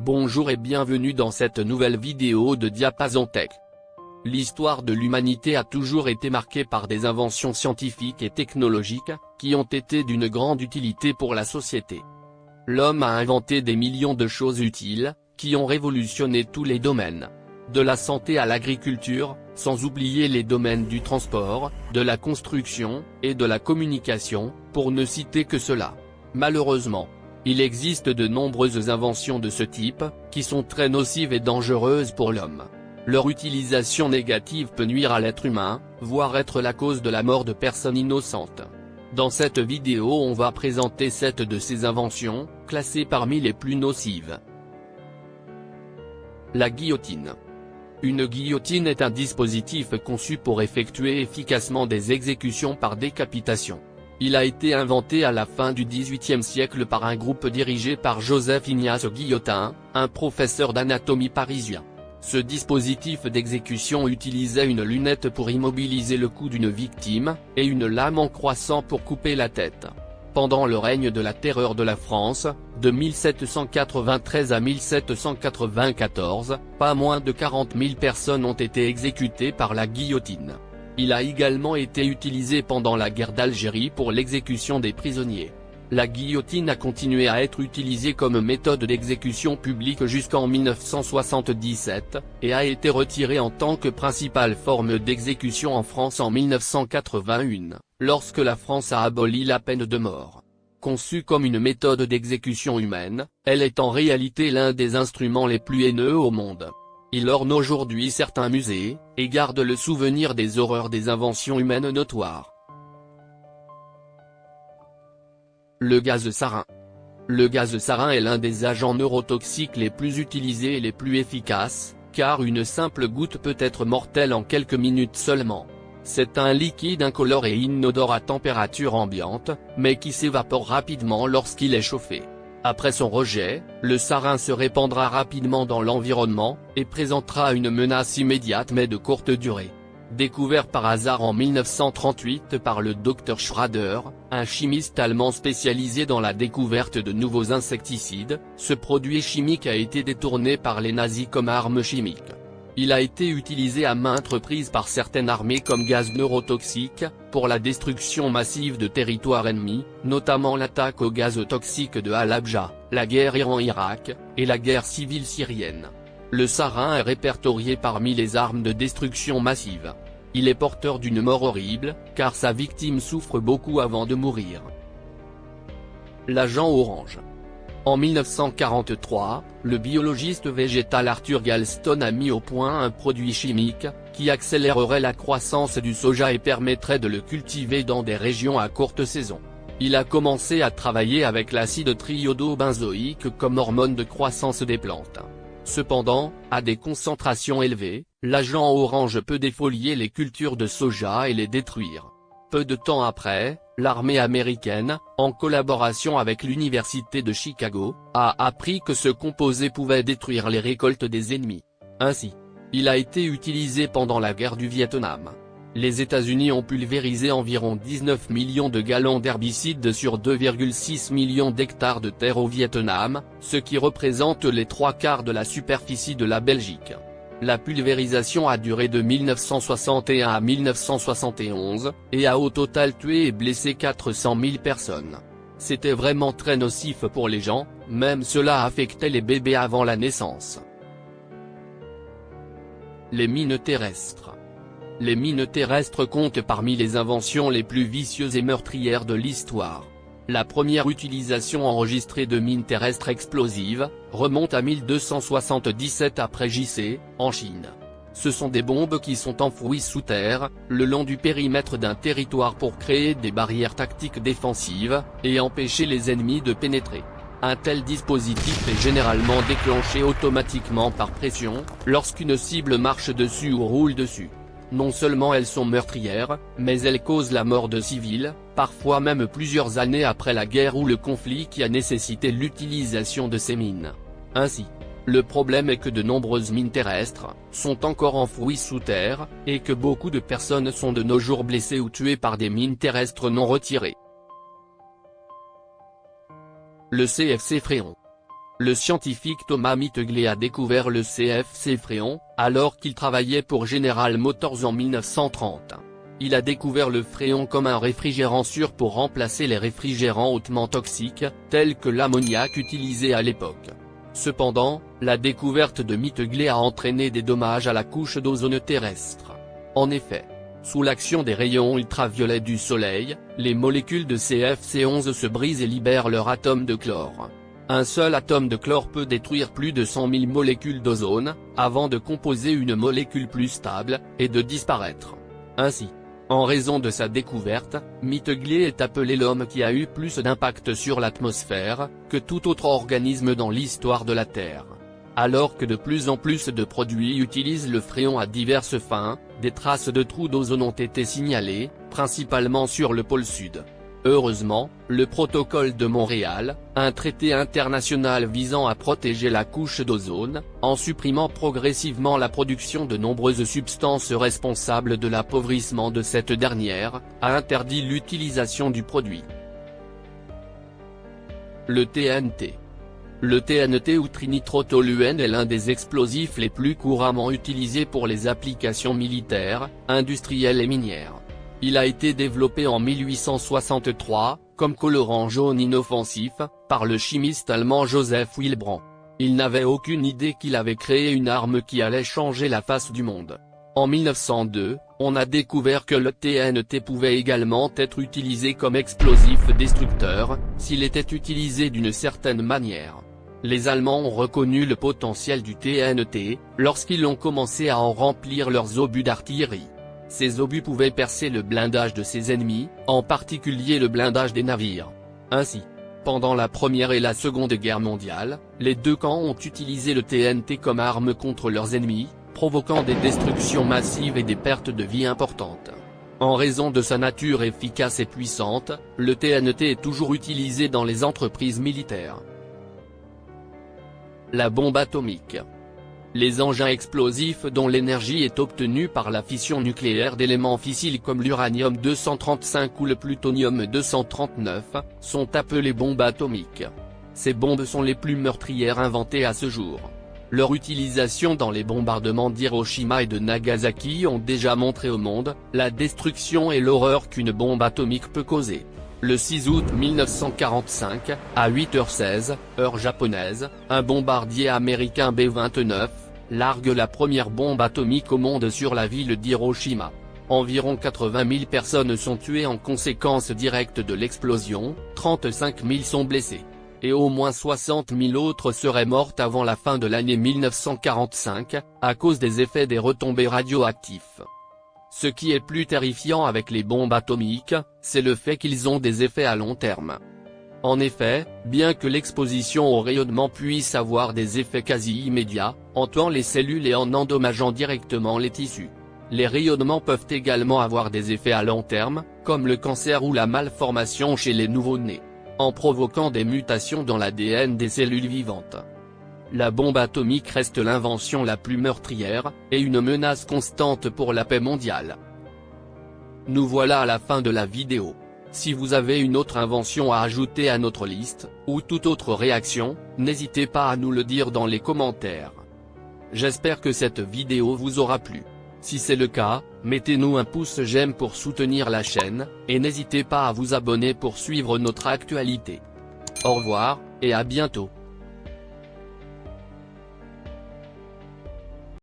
Bonjour et bienvenue dans cette nouvelle vidéo de Diapason Tech. L'histoire de l'humanité a toujours été marquée par des inventions scientifiques et technologiques, qui ont été d'une grande utilité pour la société. L'homme a inventé des millions de choses utiles, qui ont révolutionné tous les domaines. De la santé à l'agriculture, sans oublier les domaines du transport, de la construction, et de la communication, pour ne citer que cela. Malheureusement, il existe de nombreuses inventions de ce type, qui sont très nocives et dangereuses pour l'homme. Leur utilisation négative peut nuire à l'être humain, voire être la cause de la mort de personnes innocentes. Dans cette vidéo on va présenter 7 de ces inventions, classées parmi les plus nocives. La guillotine. Une guillotine est un dispositif conçu pour effectuer efficacement des exécutions par décapitation. Il a été inventé à la fin du XVIIIe siècle par un groupe dirigé par Joseph Ignace Guillotin, un professeur d'anatomie parisien. Ce dispositif d'exécution utilisait une lunette pour immobiliser le cou d'une victime, et une lame en croissant pour couper la tête. Pendant le règne de la terreur de la France, de 1793 à 1794, pas moins de 40 000 personnes ont été exécutées par la guillotine. Il a également été utilisé pendant la guerre d'Algérie pour l'exécution des prisonniers. La guillotine a continué à être utilisée comme méthode d'exécution publique jusqu'en 1977, et a été retirée en tant que principale forme d'exécution en France en 1981, lorsque la France a aboli la peine de mort. Conçue comme une méthode d'exécution humaine, elle est en réalité l'un des instruments les plus haineux au monde. Il orne aujourd'hui certains musées, et garde le souvenir des horreurs des inventions humaines notoires. Le gaz sarin. Le gaz sarin est l'un des agents neurotoxiques les plus utilisés et les plus efficaces, car une simple goutte peut être mortelle en quelques minutes seulement. C'est un liquide incolore et inodore à température ambiante, mais qui s'évapore rapidement lorsqu'il est chauffé. Après son rejet, le sarin se répandra rapidement dans l'environnement, et présentera une menace immédiate mais de courte durée. Découvert par hasard en 1938 par le Dr Schrader, un chimiste allemand spécialisé dans la découverte de nouveaux insecticides, ce produit chimique a été détourné par les nazis comme arme chimique. Il a été utilisé à maintes reprises par certaines armées comme gaz neurotoxique, pour la destruction massive de territoires ennemis, notamment l'attaque au gaz toxique de Halabja, la guerre Iran-Irak, et la guerre civile syrienne. Le sarin est répertorié parmi les armes de destruction massive. Il est porteur d'une mort horrible, car sa victime souffre beaucoup avant de mourir. L'agent orange. En 1943, le biologiste végétal Arthur Galston a mis au point un produit chimique, qui accélérerait la croissance du soja et permettrait de le cultiver dans des régions à courte saison. Il a commencé à travailler avec l'acide triodobenzoïque comme hormone de croissance des plantes. Cependant, à des concentrations élevées, l'agent orange peut défolier les cultures de soja et les détruire. Peu de temps après, l'armée américaine, en collaboration avec l'université de Chicago, a appris que ce composé pouvait détruire les récoltes des ennemis. Ainsi, il a été utilisé pendant la guerre du Vietnam. Les États-Unis ont pulvérisé environ 19 millions de gallons d'herbicide sur 2,6 millions d'hectares de terre au Vietnam, ce qui représente les 3/4 de la superficie de la Belgique. La pulvérisation a duré de 1961 à 1971, et a au total tué et blessé 400 000 personnes. C'était vraiment très nocif pour les gens, même cela affectait les bébés avant la naissance. Les mines terrestres. Les mines terrestres comptent parmi les inventions les plus vicieuses et meurtrières de l'histoire. La première utilisation enregistrée de mines terrestres explosives, remonte à 1277 après J.C., en Chine. Ce sont des bombes qui sont enfouies sous terre, le long du périmètre d'un territoire pour créer des barrières tactiques défensives, et empêcher les ennemis de pénétrer. Un tel dispositif est généralement déclenché automatiquement par pression, lorsqu'une cible marche dessus ou roule dessus. Non seulement elles sont meurtrières, mais elles causent la mort de civils, parfois même plusieurs années après la guerre ou le conflit qui a nécessité l'utilisation de ces mines. Ainsi, le problème est que de nombreuses mines terrestres sont encore enfouies sous terre, et que beaucoup de personnes sont de nos jours blessées ou tuées par des mines terrestres non retirées. Le CFC Fréon. Le scientifique Thomas Mittegley a découvert le CFC Fréon, alors qu'il travaillait pour General Motors en 1930. Il a découvert le fréon comme un réfrigérant sûr pour remplacer les réfrigérants hautement toxiques, tels que l'ammoniac utilisé à l'époque. Cependant, la découverte de Mittegley a entraîné des dommages à la couche d'ozone terrestre. En effet, sous l'action des rayons ultraviolets du Soleil, les molécules de CFC11 se brisent et libèrent leur atome de chlore. Un seul atome de chlore peut détruire plus de 100 000 molécules d'ozone, avant de composer une molécule plus stable, et de disparaître. Ainsi, en raison de sa découverte, Mittegley est appelé l'homme qui a eu plus d'impact sur l'atmosphère, que tout autre organisme dans l'histoire de la Terre. Alors que de plus en plus de produits utilisent le fréon à diverses fins, des traces de trous d'ozone ont été signalées, principalement sur le pôle Sud. Heureusement, le protocole de Montréal, un traité international visant à protéger la couche d'ozone, en supprimant progressivement la production de nombreuses substances responsables de l'appauvrissement de cette dernière, a interdit l'utilisation du produit. Le TNT. Le TNT ou trinitrotoluène est l'un des explosifs les plus couramment utilisés pour les applications militaires, industrielles et minières. Il a été développé en 1863, comme colorant jaune inoffensif, par le chimiste allemand Joseph Wilbrand. Il n'avait aucune idée qu'il avait créé une arme qui allait changer la face du monde. En 1902, on a découvert que le TNT pouvait également être utilisé comme explosif destructeur, s'il était utilisé d'une certaine manière. Les Allemands ont reconnu le potentiel du TNT, lorsqu'ils ont commencé à en remplir leurs obus d'artillerie. Ces obus pouvaient percer le blindage de ses ennemis, en particulier le blindage des navires. Ainsi, pendant la Première et la Seconde Guerre mondiale, les deux camps ont utilisé le TNT comme arme contre leurs ennemis, provoquant des destructions massives et des pertes de vie importantes. En raison de sa nature efficace et puissante, le TNT est toujours utilisé dans les entreprises militaires. La bombe atomique. Les engins explosifs dont l'énergie est obtenue par la fission nucléaire d'éléments fissiles comme l'uranium-235 ou le plutonium-239, sont appelés bombes atomiques. Ces bombes sont les plus meurtrières inventées à ce jour. Leur utilisation dans les bombardements d'Hiroshima et de Nagasaki ont déjà montré au monde la destruction et l'horreur qu'une bombe atomique peut causer. Le 6 août 1945, à 8h16, heure japonaise, un bombardier américain B-29 largue la première bombe atomique au monde sur la ville d'Hiroshima. Environ 80 000 personnes sont tuées en conséquence directe de l'explosion, 35 000 sont blessées. Et au moins 60 000 autres seraient mortes avant la fin de l'année 1945, à cause des effets des retombées radioactifs. Ce qui est plus terrifiant avec les bombes atomiques, c'est le fait qu'ils ont des effets à long terme. En effet, bien que l'exposition au rayonnement puisse avoir des effets quasi immédiats, en tuant les cellules et en endommageant directement les tissus, les rayonnements peuvent également avoir des effets à long terme, comme le cancer ou la malformation chez les nouveau-nés, en provoquant des mutations dans l'ADN des cellules vivantes. La bombe atomique reste l'invention la plus meurtrière, et une menace constante pour la paix mondiale. Nous voilà à la fin de la vidéo. Si vous avez une autre invention à ajouter à notre liste, ou toute autre réaction, n'hésitez pas à nous le dire dans les commentaires. J'espère que cette vidéo vous aura plu. Si c'est le cas, mettez-nous un pouce j'aime pour soutenir la chaîne, et n'hésitez pas à vous abonner pour suivre notre actualité. Au revoir, et à bientôt.